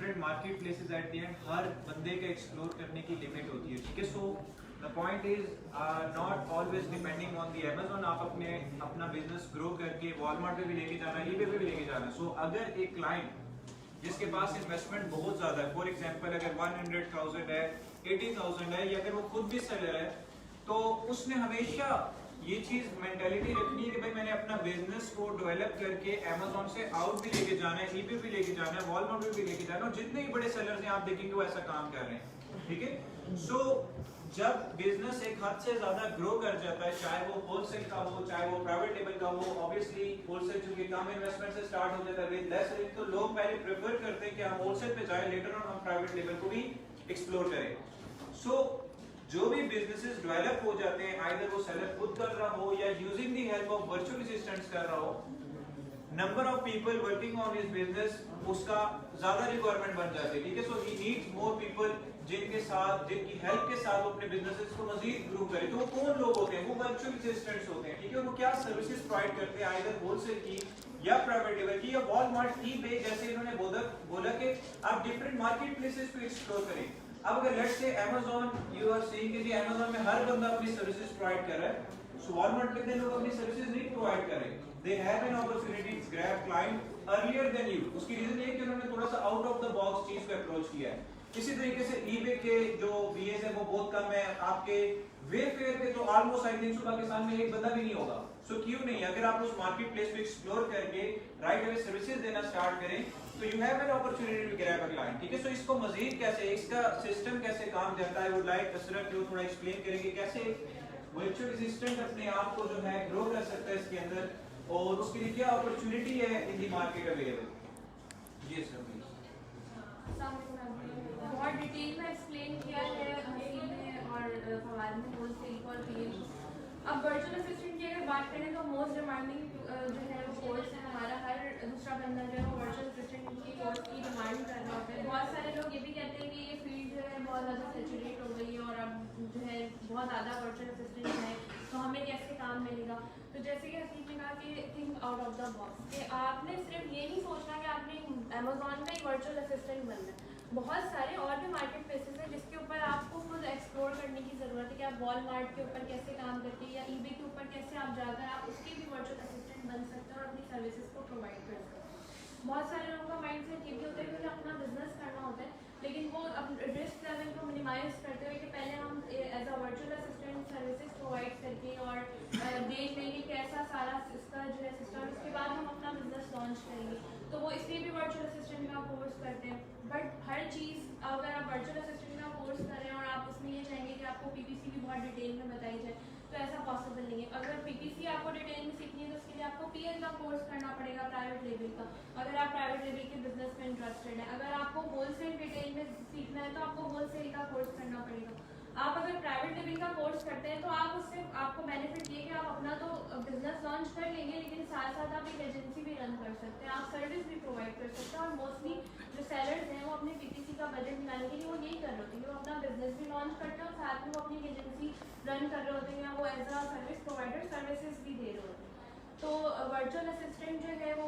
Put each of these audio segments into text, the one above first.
Different market places at the end हर बंदे के एक्सप्लोर करने की लिमिट होती है, ठीक है। So the point is not always depending on the Amazon। आप अपना बिजनेस ग्रो करके वॉलमार्ट पे भी लेके जाना है, eBay पे भी लेके जाना है। सो अगर एक क्लाइंट जिसके पास इन्वेस्टमेंट बहुत ज्यादा है, फॉर एग्जांपल अगर 100,000 है, 80,000 है, या अगर वो खुद भी सेलर है, तो उसने हमेशा ये चीज मेंटालिटी रखनी है कि भाई मैंने अपना बिजनेस को डेवलप करके Amazon से आउट भी लेके जाना है, eBay भी लेके जाना है, वॉलमार्ट भी लेके जाना है। और जितने ही बड़े सेलर्स हैं आप देखेंगे वो ऐसा काम कर रहे हैं, ठीक है। सो जब बिजनेस एक हद से ज्यादा ग्रो कर जाता है, चाहे वो होलसेल का हो, चाहे वो प्राइवेट लेवल का हो, ऑब्वियसली होलसेल चूंकि कम इन्वेस्टमेंट से स्टार्ट हो जाता है विद लेस रिस्क, तो लोग पहले प्रेफर करते हैं कि हम होलसेल पे जाएं, लेटर ऑन हम प्राइवेट लेवल को भी एक्सप्लोर करें। सो जो भी बिजनेसेस डेवलप हो जाते हैं, आइदर वो सेलर खुद कर रहा हो या using the help of virtual assistants कर रहा हो, number of people working on his business उसका ज्यादा रिक्वायरमेंट बन जाती है, ठीक है। सो ही नीड्स मोर पीपल जिनकी हेल्प के साथ वो अपने बिजनेसेस को मजीद ग्रो करे। तो वो कौन लोग होते हैं? वो वर्चुअल असिस्टेंट्स होते हैं, ठीक है। वो क्या सर्विसेज प्रोवाइड करते हैं, आइदर होलसेल की या प्राइवेट लेवल की या वॉलमार्ट की पे, जैसे इन्होंने बोला कि आप डिफरेंट मार्केट प्लेसेस को एक्सप्लोर करें। अब अगर let's say Amazon, you are seeing कि Amazon में हर बंदा अपनी सर्विसेज प्रोवाइड कर रहा है, सो वॉलमार्ट में लोग अपनी सर्विसेज नहीं प्रोवाइड कर रहे। They have an opportunity to grab client earlier than you. उसकी रीजन ये है कि उन्होंने थोड़ा सा आउट ऑफ द बॉक्स चीज को अप्रोच किया है। इसी तरीके से eBay के जो VAs है वो बहुत कम है, आपके वेफेयर पे तो ऑलमोस्ट आई थिंक पाकिस्तान में एक बंदा भी नहीं होगा। सो क्यों नहीं, अगर आप उस मार्केट प्लेस को एक्सप्लोर करके राइट अवे सर्विसेज देना स्टार्ट करें तो you have an opportunity to grab a client, ठीक है। सो इसको मजीद कैसे, इसका सिस्टम कैसे काम करता है, वुड लाइक असरत को थोड़ा एक्सप्लेन करेंगे कैसे वर्चुअल असिस्टेंट अपने आप को जो है ग्रो कर सकता है इसके अंदर, और उसके लिए क्या अपॉर्चुनिटी है इन दी मार्केट अवेलेबल। जी सर प्लीज। बहुत डिटेल में एक्सप्लेन किया है हसीन ने और फवाद ने होलसेल और रिटेल। अब वर्चुअल असिस्टेंट की अगर बात करें तो मोस्ट डिमांडिंग जो है वो कोर्स है हमारा। हर दूसरा बंदा जो है वो वर्चुअल असिस्टेंट की कोर्स की डिमांड कर रहा होता है। बहुत सारे लोग ये भी कहते हैं कि ये फील्ड जो है बहुत ज़्यादा सेचुरेट हो गई है और अब जो है बहुत ज़्यादा वर्चुअल असिस्टेंट है, तो हमें कैसे काम मिलेगा। तो जैसे कि हसीन ने कहा कि think out of the box, कि आपने सिर्फ ये नहीं सोचना कि आपने Amazon का ही वर्चुअल असिस्टेंट बनना है। बहुत सारे और भी मार्केट प्लेसेस हैं जिसके ऊपर आपको खुद एक्सप्लोर करने की ज़रूरत है कि आप वॉलमार्ट के ऊपर कैसे काम करके या eBay के ऊपर कैसे आप जाकर आप उसके भी वर्चुअल असिस्टेंट बन सकते हैं और अपनी सर्विसेज को प्रोवाइड कर सकते हैं। बहुत सारे लोगों का माइंड सेट ये भी होता है कि अपना बिजनेस करना होता है, लेकिन वो रिस्क लेवल को मिनिमाइज करते हुए कि पहले हम as a virtual assistant services provide करके और देख लेंगे कैसा सारा इसका जो है सिस्टम, उसके बाद हम अपना बिजनेस लॉन्च करेंगे। तो वो इसलिए भी वर्चुअल असिस्टेंट का कोर्स करते हैं। बट हर चीज़ अगर आप वर्चुअल असिस्टेंट का कोर्स करें और आप उसमें ये चाहेंगे कि आपको PPC भी बहुत डिटेल में बताई जाए, तो ऐसा पॉसिबल नहीं है। अगर PPC आपको डिटेल में सीखनी है तो उसके लिए आपको PL का कोर्स करना पड़ेगा, प्राइवेट लेवल का, अगर आप प्राइवेट लेवल के बिजनेस में इंटरेस्टेड है। अगर आपको होलसेल डिटेल में सीखना है तो आपको होलसेल का कोर्स करना पड़ेगा। आप अगर प्राइवेट लेवल का कोर्स करते हैं तो आप उससे आपको बेनिफिट ये कि आप अपना तो बिजनेस लॉन्च कर लेंगे, लेकिन साथ साथ आप एक एजेंसी भी रन कर सकते हैं, आप सर्विस भी प्रोवाइड कर सकते हैं। और मोस्टली जो सेलर्स हैं वो अपने PPC का बजट मिलाने के लिए वो यही कर रहे होते हैं, वो अपना बिजनेस भी लॉन्च करते हैं और साथ में वो अपनी एजेंसी रन कर रहे होते हैं या वो as a service provider services भी दे रहे होते हैं। तो वर्चुअल असिस्टेंट जो है वो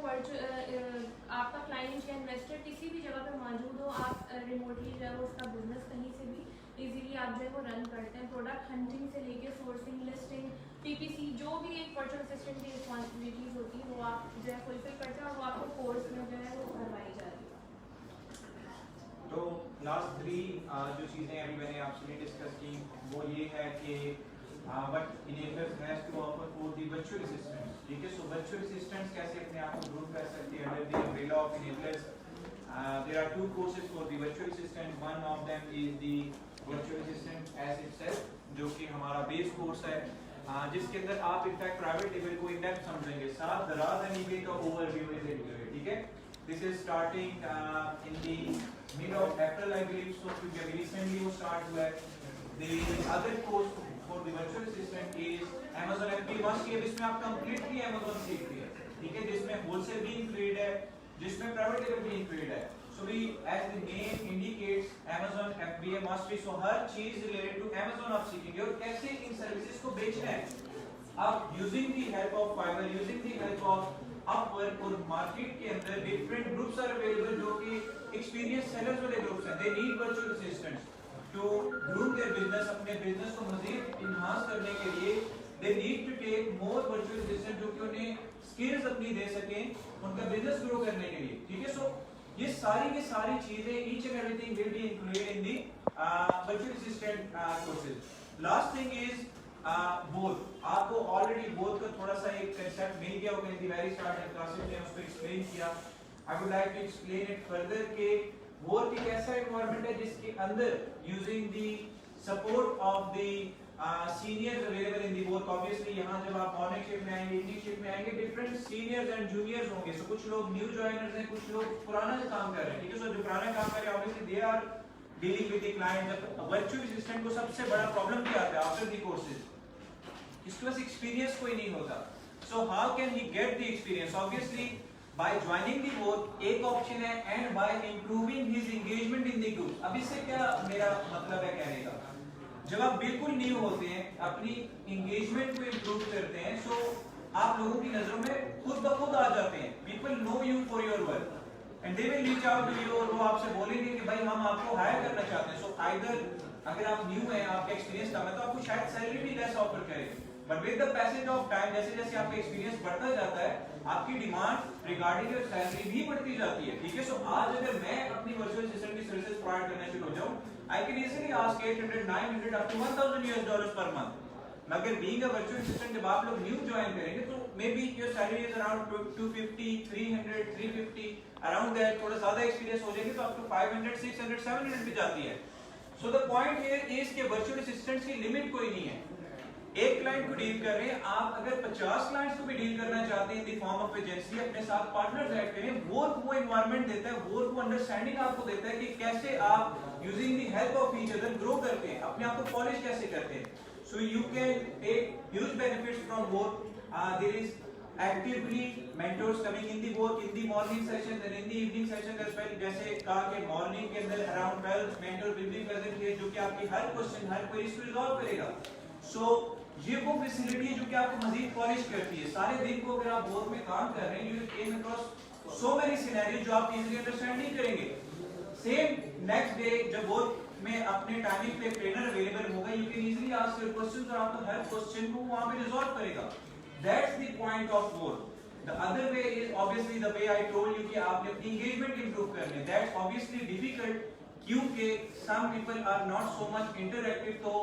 आपका क्लाइंट या इन्वेस्टर किसी भी जगह पर मौजूद हो, आप रिमोटली जो है वो उसका बिजनेस कहीं से भी इजीली आप जो है वो रन करते हैं। प्रोडक्ट हंटिंग से लेके सोर्सिंग, लिस्टिंग, PPC, जो भी एक वर्चुअल असिस्टेंट की रिस्पॉन्सिबिलिटीज होती है वो आप जो है फुलफिल करते हैं और वो आपको कोर्स में जो है वो करवाई जा रही है। तो लास्ट 3 जो चीजें अभी मैंने आपसे डिस्कस की वो ये है कि what enablers has to offer for the virtual assistants, ठीक है। सो वर्चुअल असिस्टेंट्स कैसे अपने आप को ग्रो कर सकते हैं under the umbrella of enablers. There are 2 courses for the virtual assistant. One of them is the virtual assistant as itself, जो कि हमारा बेस कोर्स है, जिसके अंदर आप इनफैक्ट प्राइवेट लेवल को इन डेप्थ समझेंगे, साथ दराज एंड eBay का ओवरव्यू इज इंक्लूडेड, ठीक है। This is starting in the mid of April I believe, so क्योंकि अभी रिसेंटली वो स्टार्ट हुआ है। The other course for the virtual assistant is Amazon FBA Mastery, इसमें आप कंप्लीटली Amazon सीखते हैं, ठीक है, जिसमें होलसेल भी इंक्लूडेड है, जिसमें प्राइवेट लेवल भी इंक्लूडेड है। So we, as the name indicates, Amazon FBA Mastery, so हर चीज रिलेटेड टू Amazon आप सीखेंगे और कैसे इन सर्विसेज को बेचना है। आप using the help of Fiverr, using the help of Upwork और मार्केट के अंदर डिफरेंट ग्रुप्स आर अवेलेबल जो कि एक्सपीरियंस sellers वाले groups हैं, they need virtual assistants to groom their business, अपने business को मज़ीद enhance करने के लिए they need to take more virtual assistants जो कि उन्हें skills अपनी दे सकें उनका business grow करने के लिए, ठीक है? So ये सारी की सारी चीजें each and everything will be included in the virtual assistant courses. Last thing is both. आपको already both का थोड़ा सा एक concept मिल गया होगा in the very start में क्लासेस में उसको explain किया. I would like to explain it further कि work एक ऐसा environment है जिसके अंदर using the support of the seniors available in the work. Obviously यहाँ जब आप morning shift में आएंगे, evening shift में आएंगे, different seniors and juniors होंगे. So कुछ लोग new joiners हैं, कुछ लोग पुराना जो काम कर रहे हैं, ठीक है? So जो पुराना काम कर रहे हैं, obviously they are dealing with the client. जब virtual assistant को सबसे बड़ा problem क्या आता है after the courses? इसके पास experience कोई नहीं होता. So how can he get the experience? Obviously by joining the work एक option है and by improving his engagement in the group. अब इससे क्या मेरा मतलब है कहने का? जब आप बिल्कुल न्यू होते हैं, अपनी engagement को improve करते हैं, so आप लोगों की नजरों में खुद ब खुद आ जाते हैं. People know you for your work and they will reach out to you और वो आपसे बोलेंगे कि भाई हम आपको हायर करना चाहते हैं. So either अगर आप न्यू हैं, आपका एक्सपीरियंस कम है, तो आपको शायद सैलरी भी लेस ऑफर करेंगे. But with the passage of time जैसे जैसे आपका एक्सपीरियंस बढ़ता जाता है, आपकी डिमांड रिगार्डिंग योर सैलरी भी बढ़ती जाती है, ठीक है? सो आज अगर मैं अपनी वर्चुअल असिस्टेंट की सर्विसेज प्रोवाइड करना शुरू हो जाऊं, I can easily ask 800 900 up to $1000 पर मंथ. मगर बीइंग अ वर्चुअल असिस्टेंट जब आप लोग न्यू ज्वाइन करेंगे तो may be your salary is around 250 300 350 around that. थोड़ा ज्यादा एक्सपीरियंस हो जाएगी तो अप टू 500 600 700 भी जाती है. So the point here is कि वर्चुअल असिस्टेंट्स की लिमिट कोई नहीं है. एक क्लाइंट को डील कर रहे हैं, आप अगर 50 क्लाइंट्स को भी डील करना चाहते हैं in the form of agency, अपने साथ पार्टनर्स ऐड करें. वो एनवायरनमेंट देता है, वो अंडरस्टैंडिंग आपको देता है कि कैसे आप using the help of each other grow करते हैं, अपने आप को पॉलिश कैसे करते हैं. So you can take huge benefits from both. There is actively mentors coming in the work in the morning sessions and in the evening sessions as well. जैसे कहा कि morning के अंदर around 12 mentor will be present here जो कि आपकी हर question हर query को resolve करेगा. सो ये वो फैसिलिटी है जो कि आपको मजीद पॉलिश करती है. सारे दिन को अगर आप वर्क में काम कर रहे हैं, you came across so many scenario जो आप इजीली अंडरस्टैंड नहीं करेंगे. सेम नेक्स्ट डे जब वर्क में अपने टाइमिंग पे ट्रेनर अवेलेबल होगा, you can easily ask your questions और आपको हर क्वेश्चन को वहां पे रिजॉल्व करेगा. That's the point of work. The other way is obviously the way I told you कि आपने अपनी engagement improve करनी है. That's obviously difficult क्योंकि some people are not so much interactive, तो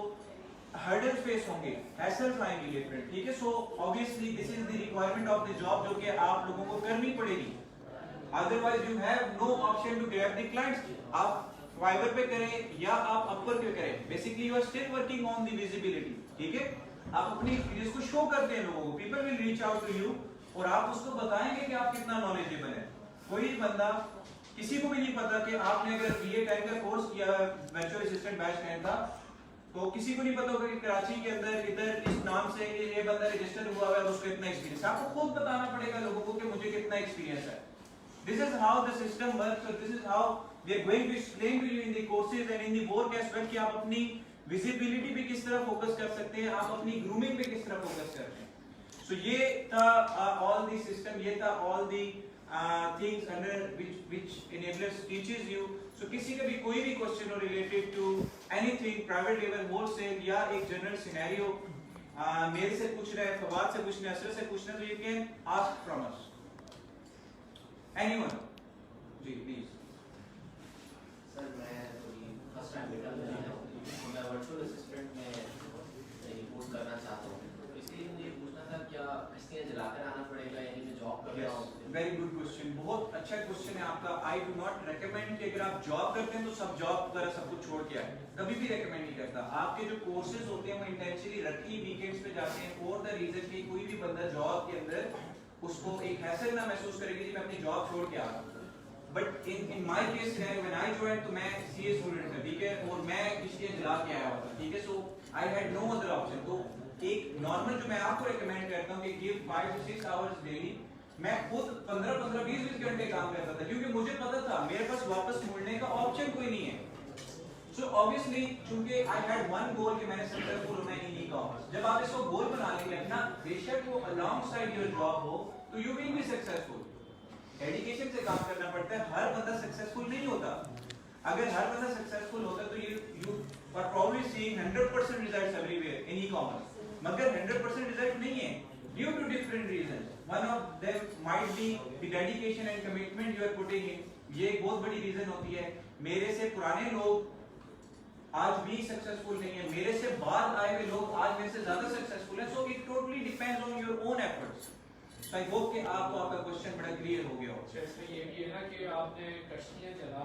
hurdles face होंगे, hassles आएंगे different, ठीक है? So obviously this is the requirement of the job जो कि आप लोगों को करनी पड़ेगी. Otherwise you have no option to grab the clients. आप Fiverr पे करें या आप Upwork पे करें, basically you are still working on the visibility, ठीक है? आप अपनी एक्सपीरियंस को शो करते हैं लोगों को. People will reach out to you और आप उसको बताएंगे कि आप कितना नॉलेजेबल है. कोई बंदा किसी को भी नहीं पता कि आपने अगर बीए 10 का कोर्स किया, वर्चुअल असिस्टेंट बैच 10 था, तो किसी को नहीं पता होगा कि कराची के अंदर इधर इस नाम से ये बंदा रजिस्टर हुआ है और उसको इतना एक्सपीरियंस. आपको खुद बताना पड़ेगा लोगों को कि मुझे कितना एक्सपीरियंस है. This is how the system works और this is how we are going to explain to you in the courses and in the work as well कि आप अपनी विजिबिलिटी पे किस तरह फोकस कर सकते हैं, आप अपनी ग्रूमिंग पे किस तरह फोकस करते हैं. सो ये था ऑल द सिस्टम, ये था all the things under which enablers teaches you. So किसी का भी कोई भी क्वेश्चन हो related to anything private level wholesale या एक जनरल सिनेरियो, मेरे से पूछ रहे हैं, फवाद से पूछना है, असर से पूछना है, तो you can ask from us anyone. जी प्लीज. सर मैं फर्स्ट टाइम बेटा मैं वर्चुअल असिस्टेंट में रिपोर्ट करना चाहता हूँ, तो इसलिए मुझे पूछना था क्या इसके जलाकर आना पड़ेगा यानी मैं जॉब कर रहा हूँ? वेरी गुड क्वेश्चन, बहुत अच्छा क्वेश्चन है आपका. आई डू नॉट रेकमेंड कि अगर आप जॉब करते हैं तो सब जॉब वगैरह सब कुछ छोड़ के आए, कभी भी रेकमेंड नहीं करता. आपके जो कोर्सेज होते हैं वो इंटेंशनली रखी वीकेंड्स पे जाते हैं फॉर द रीजन कि कोई भी बंदा जॉब के अंदर उसको एक हैसल ना महसूस करेगी कि मैं अपनी जॉब छोड़ के आ रहा हूँ. But in my case when I join तो मैं सीए स्टूडेंट था, ठीक है, और मैं इसलिए जला के आया हुआ था, ठीक है. So I had no other option. तो एक नॉर्मल जो मैं आपको रेकमेंड करता हूँ कि गिव 5 to 6 आवर्स डेली. मैं खुद 15 20 घंटे काम करता था क्योंकि मुझे पता था मेरे पास वापस मुड़ने का ऑप्शन कोई नहीं है. सो ऑब्वियसली चूंकि आई हैड वन गोल कि मैंने सक्सेसफुल होना है इन ई-कॉमर्स. जब आप इसको गोल बना लेंगे अपना, बेशक वो अलोंगसाइड योर जॉब हो, तो you will be successful. Dedication से काम करना पड़ता है, हर बंदा सक्सेसफुल नहीं होता. अगर हर बंदा सक्सेसफुल होता तो you are probably seeing 100% results everywhere in e-commerce, मगर 100% रिजल्ट नहीं है due to different reasons. One of them might be the dedication and commitment you are putting in. ये एक बहुत बड़ी रीजन होती है. मेरे से पुराने लोग आज भी सक्सेसफुल नहीं है, मेरे से बाद आए हुए लोग आज मेरे से ज्यादा सक्सेसफुल हैं. So it totally depends on your own efforts. So I hope कि आपको आपका क्वेश्चन बड़ा क्लियर हो गया हो. इसमें ये भी है ना कि आपने कश्तियां चला